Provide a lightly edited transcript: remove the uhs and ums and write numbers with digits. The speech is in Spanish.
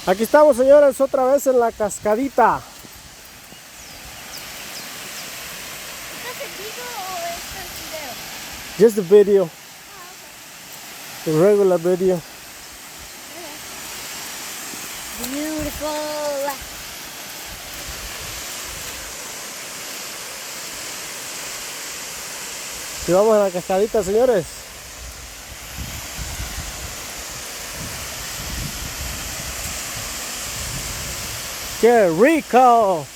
Aquí estamos, señores, otra vez en la cascadita. ¿Estás en vivo o estás en video? Just the video. Ah, The regular video. okay. Beautiful. Y vamos a la cascadita, señores. ¡Qué rico!